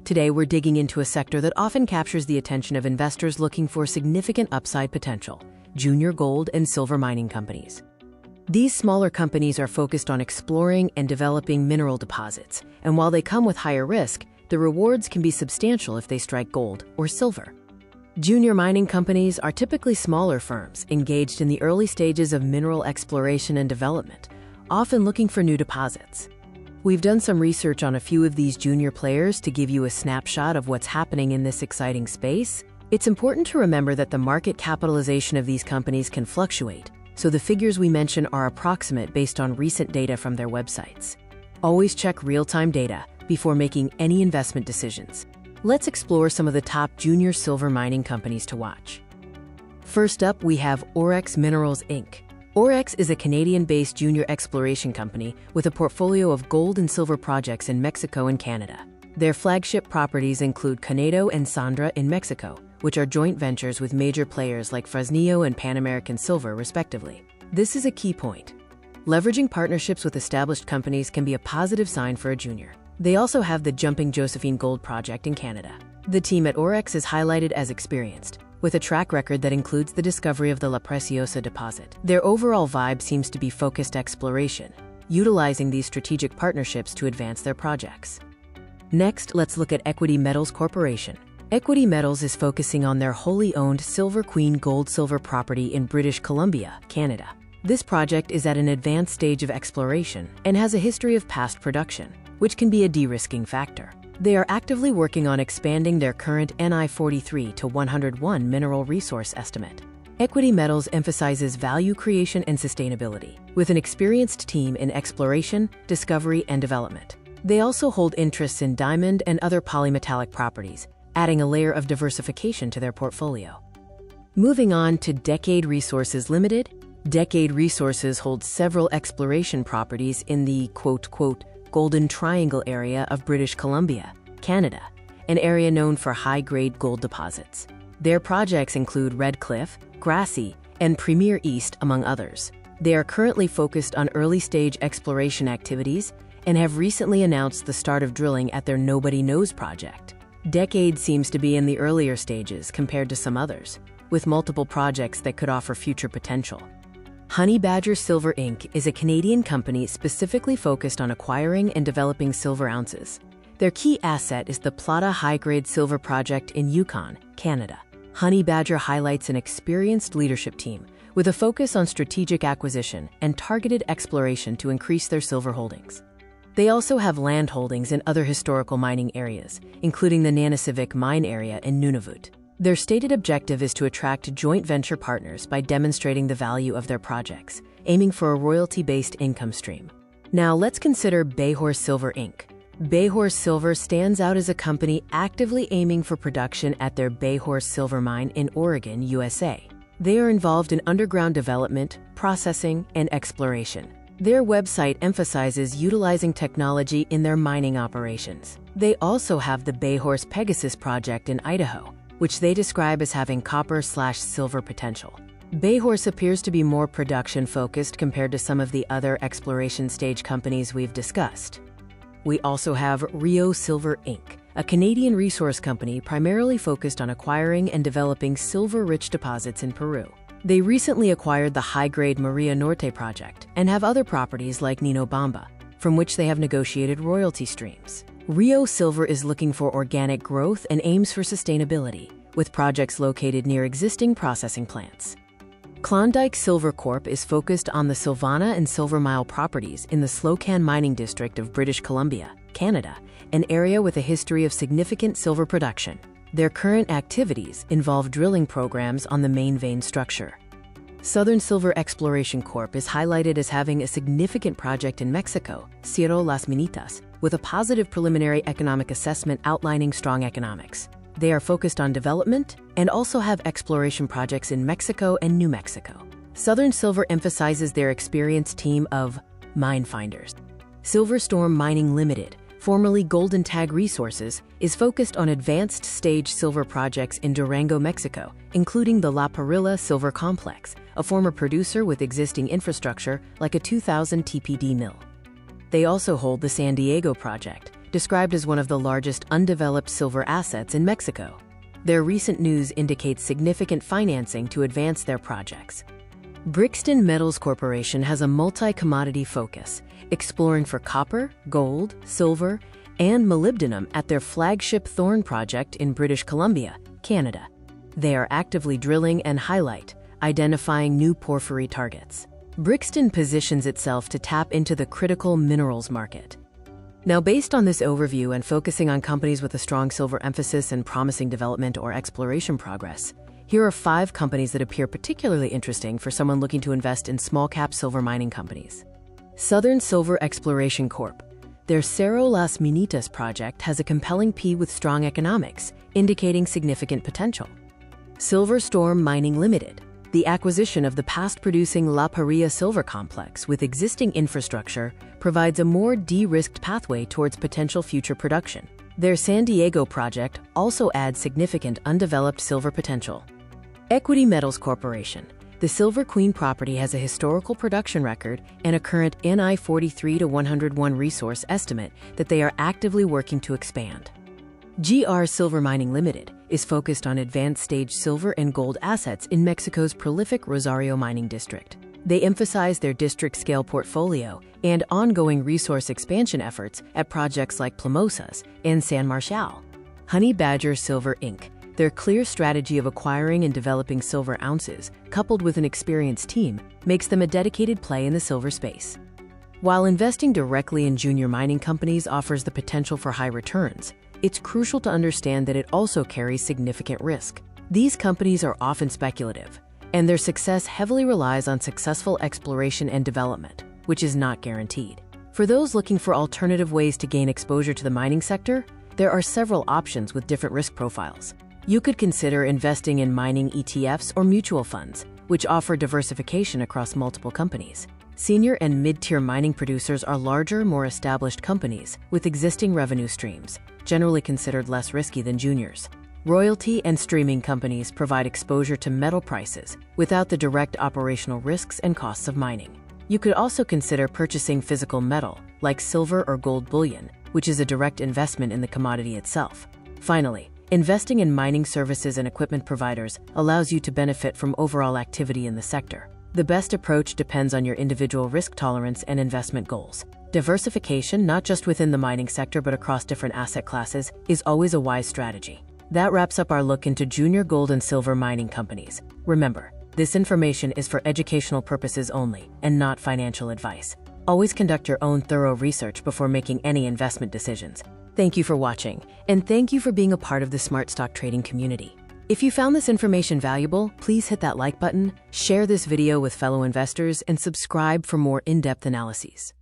Today, we're digging into a sector that often captures the attention of investors looking for significant upside potential: junior gold and silver mining companies. These smaller companies are focused on exploring and developing mineral deposits, and while they come with higher risk, the rewards can be substantial if they strike gold or silver. Junior mining companies are typically smaller firms engaged in the early stages of mineral exploration and development, often looking for new deposits. We've done some research on a few of these junior players to give you a snapshot of what's happening in this exciting space. It's important to remember that the market capitalization of these companies can fluctuate, so the figures we mention are approximate based on recent data from their websites. Always check real-time data before making any investment decisions. Let's explore some of the top junior silver mining companies to watch. First up, we have Orex Minerals Inc. Orex is a Canadian-based junior exploration company with a portfolio of gold and silver projects in Mexico and Canada. Their flagship properties include Canedo and Sandra in Mexico, which are joint ventures with major players like Fresnillo and Pan American Silver, respectively. This is a key point. Leveraging partnerships with established companies can be a positive sign for a junior. They also have the Jumping Josephine Gold Project in Canada. The team at Orex is highlighted as experienced, with a track record that includes the discovery of the La Preciosa deposit. Their overall vibe seems to be focused exploration, utilizing these strategic partnerships to advance their projects. Next, let's look at Equity Metals Corporation. Equity Metals is focusing on their wholly owned Silver Queen gold-silver property in British Columbia, Canada. This project is at an advanced stage of exploration and has a history of past production, which can be a de-risking factor. They are actively working on expanding their current NI 43 to 101 mineral resource estimate. Equity Metals emphasizes value creation and sustainability, with an experienced team in exploration, discovery, and development. They also hold interests in diamond and other polymetallic properties, adding a layer of diversification to their portfolio. Moving on to Decade Resources Limited. Decade Resources holds several exploration properties in the quote-quote Golden Triangle area of British Columbia, Canada, an area known for high-grade gold deposits. Their projects include Red Cliff, Grassy, and Premier East, among others. They are currently focused on early-stage exploration activities and have recently announced the start of drilling at their Nobody Knows project. Decade seems to be in the earlier stages compared to some others, with multiple projects that could offer future potential. Honey Badger Silver Inc. is a Canadian company specifically focused on acquiring and developing silver ounces. Their key asset is the Plata high-grade silver project in Yukon, Canada. Honey Badger highlights an experienced leadership team with a focus on strategic acquisition and targeted exploration to increase their silver holdings. They also have land holdings in other historical mining areas, including the Nanisivik mine area in Nunavut. Their stated objective is to attract joint venture partners by demonstrating the value of their projects, aiming for a royalty-based income stream. Now let's consider Bayhorse Silver Inc. Bayhorse Silver stands out as a company actively aiming for production at their Bayhorse Silver Mine in Oregon, USA. They are involved in underground development, processing, and exploration. Their website emphasizes utilizing technology in their mining operations. They also have the Bayhorse Pegasus project in Idaho, which they describe as having copper/silver potential. Bayhorse appears to be more production-focused compared to some of the other exploration stage companies we've discussed. We also have Rio Silver Inc., a Canadian resource company primarily focused on acquiring and developing silver-rich deposits in Peru. They recently acquired the high-grade Maria Norte project and have other properties like Nino Bamba, from which they have negotiated royalty streams. Rio Silver is looking for organic growth and aims for sustainability, with projects located near existing processing plants. Klondike Silver Corp is focused on the Silvana and Silver Mile properties in the Slocan mining district of British Columbia, Canada, an area with a history of significant silver production. Their current activities involve drilling programs on the main vein structure. Southern Silver Exploration Corp is highlighted as having a significant project in Mexico, Cerro Las Minitas, with a positive preliminary economic assessment outlining strong economics. They are focused on development and also have exploration projects in Mexico and New Mexico. Southern Silver emphasizes their experienced team of mine finders. Silverstorm Mining Limited, formerly Golden Tag Resources, is focused on advanced stage silver projects in Durango, Mexico, including the La Parrilla Silver Complex, a former producer with existing infrastructure like a 2,000 TPD mill. They also hold the San Diego project, described as one of the largest undeveloped silver assets in Mexico. Their recent news indicates significant financing to advance their projects. Brixton Metals Corporation has a multi-commodity focus, exploring for copper, gold, silver, and molybdenum at their flagship Thorn project in British Columbia, Canada. They are actively drilling and identifying new porphyry targets. Brixton positions itself to tap into the critical minerals market. Now, based on this overview and focusing on companies with a strong silver emphasis and promising development or exploration progress, here are 5 companies that appear particularly interesting for someone looking to invest in small-cap silver mining companies. Southern Silver Exploration Corp. Their Cerro Las Minitas project has a compelling P with strong economics, indicating significant potential. Silver Storm Mining Limited. The acquisition of the past-producing La Parilla Silver Complex with existing infrastructure provides a more de-risked pathway towards potential future production. Their San Diego project also adds significant undeveloped silver potential. Equity Metals Corporation. The Silver Queen property has a historical production record and a current NI 43-101 resource estimate that they are actively working to expand. GR Silver Mining Limited is focused on advanced stage silver and gold assets in Mexico's prolific Rosario mining district. They emphasize their district-scale portfolio and ongoing resource expansion efforts at projects like Plomosas and San Marcial. Honey Badger Silver Inc. Their clear strategy of acquiring and developing silver ounces, coupled with an experienced team, makes them a dedicated play in the silver space. While investing directly in junior mining companies offers the potential for high returns, it's crucial to understand that it also carries significant risk. These companies are often speculative, and their success heavily relies on successful exploration and development, which is not guaranteed. For those looking for alternative ways to gain exposure to the mining sector, there are several options with different risk profiles. You could consider investing in mining ETFs or mutual funds, which offer diversification across multiple companies. Senior and mid-tier mining producers are larger, more established companies with existing revenue streams, generally considered less risky than juniors. Royalty and streaming companies provide exposure to metal prices without the direct operational risks and costs of mining. You could also consider purchasing physical metal, like silver or gold bullion, which is a direct investment in the commodity itself. Finally, investing in mining services and equipment providers allows you to benefit from overall activity in the sector. The best approach depends on your individual risk tolerance and investment goals. Diversification, not just within the mining sector but across different asset classes, is always a wise strategy. That wraps up our look into junior gold and silver mining companies. Remember, this information is for educational purposes only and not financial advice. Always conduct your own thorough research before making any investment decisions. Thank you for watching, and thank you for being a part of the Smart Stock Trading community. If you found this information valuable, please hit that like button, share this video with fellow investors, and subscribe for more in-depth analyses.